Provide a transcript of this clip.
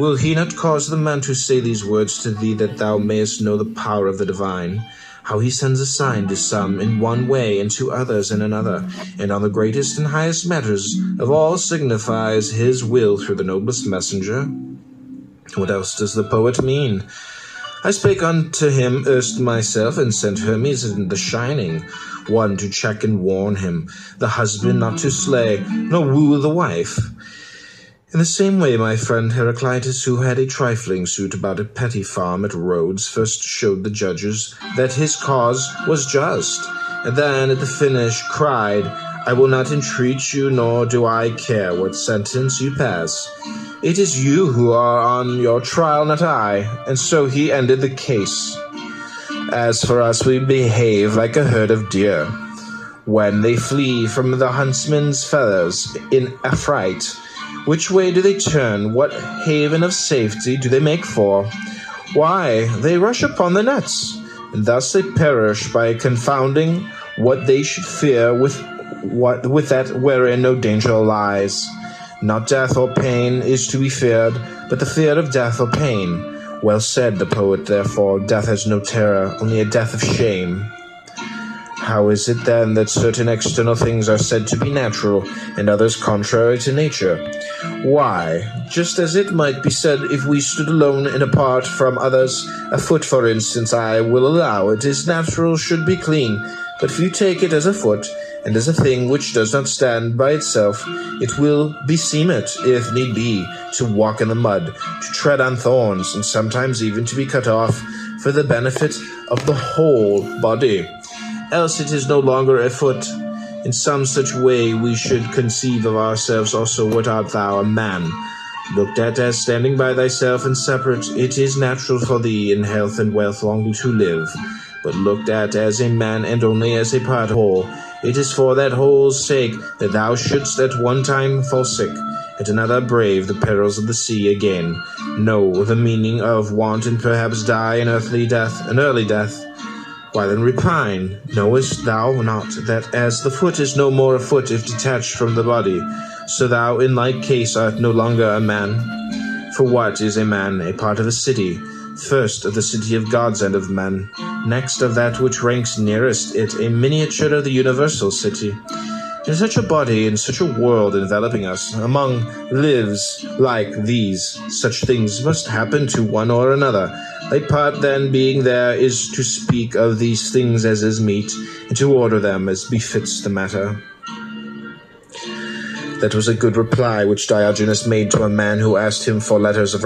Will he not cause the man to say these words to thee, that thou mayest know the power of the divine? How he sends a sign to some in one way, and to others in another, and on the greatest and highest matters of all signifies his will through the noblest messenger? What else does the poet mean? I spake unto him erst myself, and sent Hermes in the shining, one to check and warn him, the husband not to slay, nor woo the wife. In the same way, my friend Heraclitus, who had a trifling suit about a petty farm at Rhodes, first showed the judges that his cause was just, and then at the finish cried, I will not entreat you, nor do I care what sentence you pass. It is you who are on your trial, not I. And so he ended the case. As for us, we behave like a herd of deer when they flee from the huntsman's feathers in affright. Which way do they turn? What haven of safety do they make for? Why, they rush upon the nets, and thus they perish by confounding what they should fear with that wherein no danger lies. Not death or pain is to be feared, but the fear of death or pain. Well said the poet, therefore, death has no terror, only a death of shame. How is it then that certain external things are said to be natural, and others contrary to nature? Why, just as it might be said if we stood alone and apart from others, a foot, for instance, I will allow it is natural should be clean, but if you take it as a foot, and as a thing which does not stand by itself, it will beseem it, if need be, to walk in the mud, to tread on thorns, and sometimes even to be cut off for the benefit of the whole body. Else it is no longer a foot. In some such way we should conceive of ourselves also. What art thou? A man. Looked at as standing by thyself and separate, it is natural for thee in health and wealth longing to live. But looked at as a man and only as a part of whole, it is for that whole's sake that thou shouldst at one time fall sick, at another brave the perils of the sea again, know the meaning of want, and perhaps die an early death. Why then repine? Knowest thou not that as the foot is no more a foot if detached from the body, so thou in like case art no longer a man? For what is a man? A part of a city, first of the city of gods and of men, next of that which ranks nearest it, a miniature of the universal city. In such a body, in such a world enveloping us, among lives like these, such things must happen to one or another. Thy part then being there is to speak of these things as is meet, and to order them as befits the matter. That was a good reply which Diogenes made to a man who asked him for letters of